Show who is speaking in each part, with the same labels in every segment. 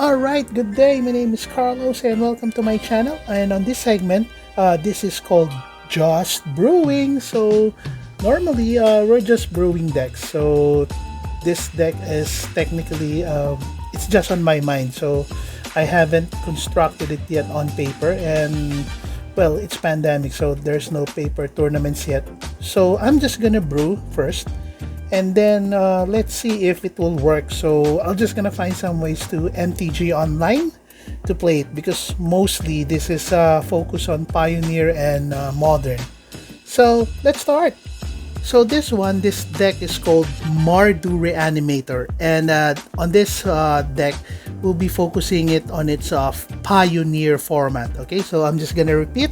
Speaker 1: Alright, good day. My name is Carlos and welcome to my channel. And on this segment, this is called Just Brewing. So normally we're just brewing decks. So this deck is technically, it's just on my mind. So I haven't constructed it yet on paper, and well, it's pandemic, so there's no paper tournaments yet. So I'm just gonna brew first, and then let's see if it will work. So I'm just gonna find some ways to MTG online to play it, because mostly this is focused on Pioneer and Modern. So let's start. So this deck is called Mardu Reanimator, and on this deck we'll be focusing it on its Pioneer format. Okay, so I'm just gonna repeat.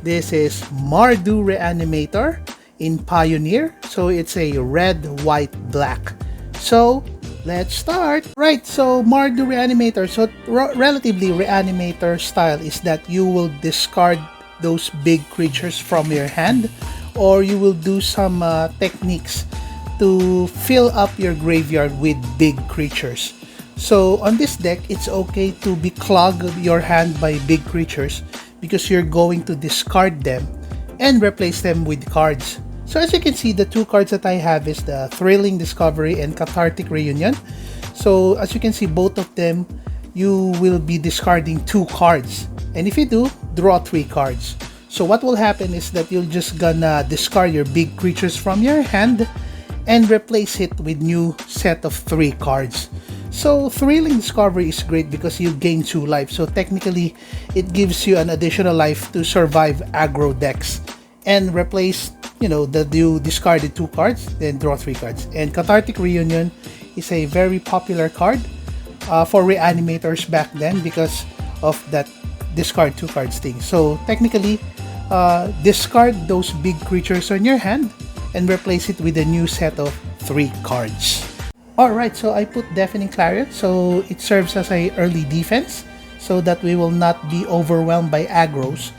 Speaker 1: This is Mardu Reanimator in Pioneer, so it's a red, white, black. So let's start. Right, so Mardu Reanimator, so relatively Reanimator style is that you will discard those big creatures from your hand, or you will do some techniques to fill up your graveyard with big creatures. So on this deck, it's okay to beclog your hand by big creatures, because you're going to discard them and replace them with cards. So as you can see, the two cards that I have is the Thrilling Discovery and Cathartic Reunion. So as you can see, both of them, you will be discarding 2 cards. And if you do, draw 3 cards. So what will happen is that you're just gonna discard your big creatures from your hand and replace it with new set of 3 cards. So Thrilling Discovery is great because you gain 2 life. So technically, it gives you an additional life to survive aggro decks and replace, that you discarded 2 cards, then draw 3 cards. And Cathartic Reunion is a very popular card for reanimators back then because of that discard 2 cards thing. So technically, discard those big creatures on your hand and replace it with a new set of 3 cards. Alright, so I put Deafening Clarion, so it serves as a early defense so that we will not be overwhelmed by aggros.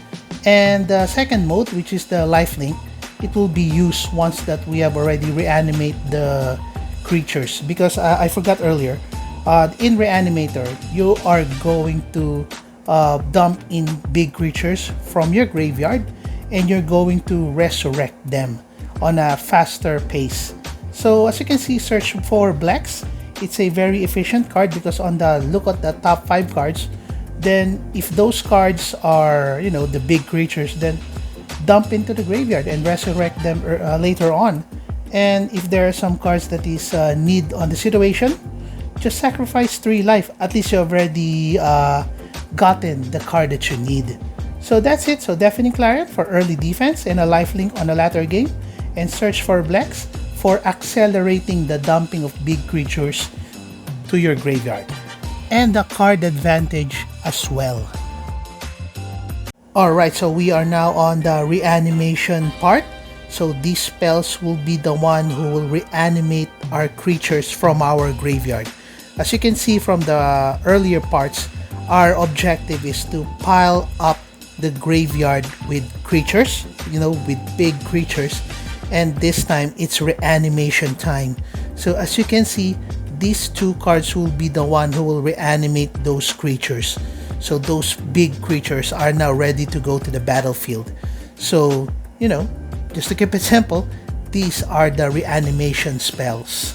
Speaker 1: And the second mode, which is the Lifelink, it will be used once that we have already reanimate the creatures, because I forgot earlier, in Reanimator, you are going to dump in big creatures from your graveyard, and you're going to resurrect them on a faster pace. So as you can see, search for Blacks. It's a very efficient card because on the look at the top 5 cards, then if those cards are the big creatures, then dump into the graveyard and resurrect them later on. And if there are some cards that is need on the situation, just sacrifice 3 life. At least you have already gotten the card that you need. So that's it. So Deafening Clarion for early defense and a lifelink on a latter game, and search for Blacks for accelerating the dumping of big creatures to your graveyard, and the card advantage as well. Alright, so we are now on the reanimation part. So these spells will be the one who will reanimate our creatures from our graveyard. As you can see from the earlier parts, our objective is to pile up the graveyard with creatures, with big creatures. And this time it's reanimation time. So as you can see, these 2 cards will be the one who will reanimate those creatures. So those big creatures are now ready to go to the battlefield. So, just to keep it simple, these are the reanimation spells.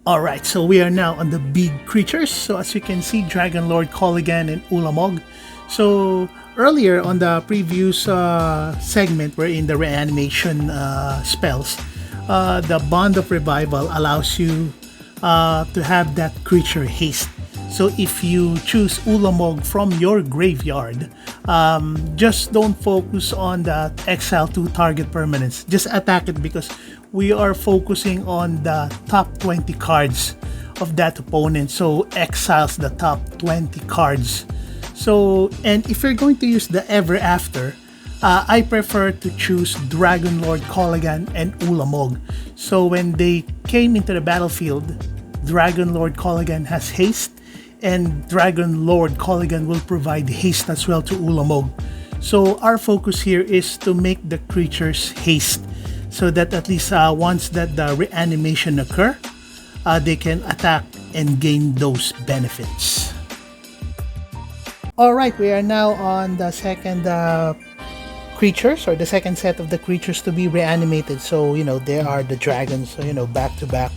Speaker 1: Alright, so we are now on the big creatures. So as you can see, Dragon Lord Kolaghan and Ulamog. So earlier on the previous segment, we're in the reanimation spells. The Bond of Revival allows you to have that creature haste. So if you choose Ulamog from your graveyard, just don't focus on the exile to target permanents. Just attack it, because we are focusing on the top 20 cards of that opponent. So exiles the top 20 cards. So, and if you're going to use the Ever After, I prefer to choose Dragon Lord Kolaghan and Ulamog. So when they came into the battlefield, Dragon Lord Kolaghan has haste, and Dragon Lord Kolaghan will provide haste as well to Ulamog. So our focus here is to make the creatures haste, so that at least once that the reanimation occur, they can attack and gain those benefits. Alright, we are now on the second creatures, or the second set of the creatures to be reanimated. So there are the dragons, so back to back,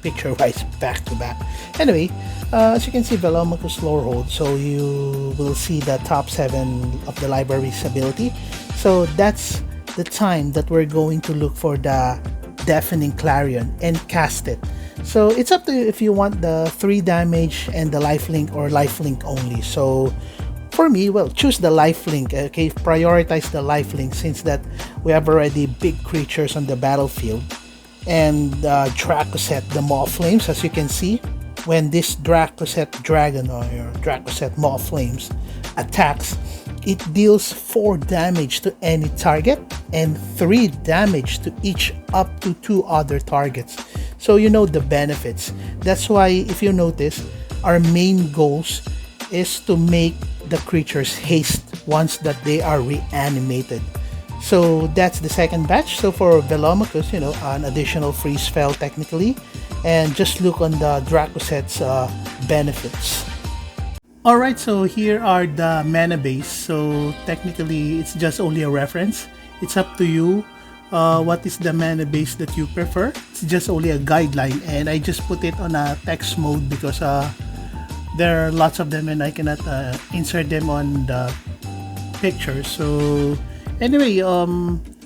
Speaker 1: picture wise, back to back. Anyway, as you can see, Velomachus Lorehold, so you will see the top 7 of the library's ability. So that's the time that we're going to look for the Deafening Clarion and cast it. So it's up to you if you want the 3 damage and the lifelink or lifelink only. So for me, well, choose the lifelink. Okay, prioritize the lifelink since that we have already big creatures on the battlefield. And Dracoset, the Maw Flames, as you can see, when this Dracoset Dragon or your Dracoset Maw Flames attacks, it deals 4 damage to any target and 3 damage to each up to 2 other targets. So you know the benefits. That's why if you notice, our main goals is to make the creatures haste once that they are reanimated. So that's the second batch. So for Velomachus, an additional free spell technically, and just look on the Dracoset's benefits. Alright, so here are the mana base. So technically it's just only a reference. It's up to you what is the mana base that you prefer. It's just only a guideline, and I just put it on a text mode because there are lots of them and I cannot insert them on the picture. So anyway,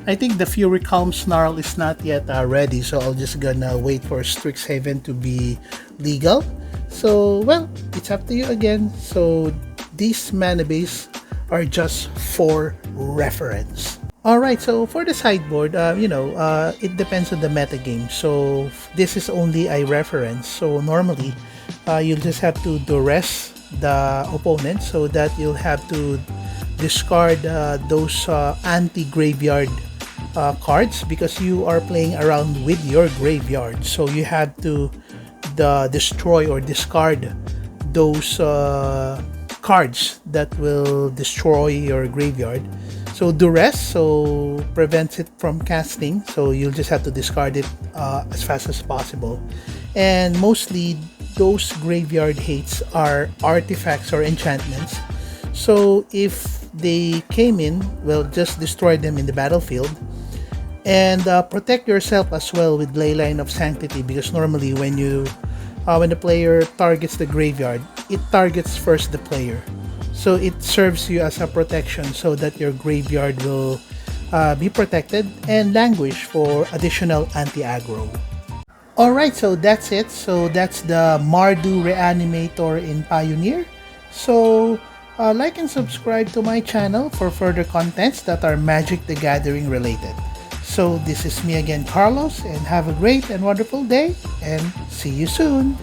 Speaker 1: I think the Fury Calm Snarl is not yet ready, so I'll just gonna wait for Strixhaven to be legal. So well, it's up to you again. So these mana base are just for reference. Alright, so for the sideboard, it depends on the meta game. So this is only a reference. So normally, you'll just have to duress the opponent so that you'll have to discard those anti-graveyard cards because you are playing around with your graveyard. So you have to destroy or discard those cards that will destroy your graveyard. So duress, so prevents it from casting, so you'll just have to discard it as fast as possible. And mostly those graveyard hates are artifacts or enchantments, so if they came in, well, just destroy them in the battlefield. And protect yourself as well with Leyline of Sanctity, because normally when the player targets the graveyard, it targets first the player. So it serves you as a protection so that your graveyard will be protected and languish for additional anti-aggro. Alright, so that's it. So that's the Mardu Reanimator in Pioneer. So like and subscribe to my channel for further contents that are Magic the Gathering related. So this is me again, Carlos, and have a great and wonderful day, and see you soon.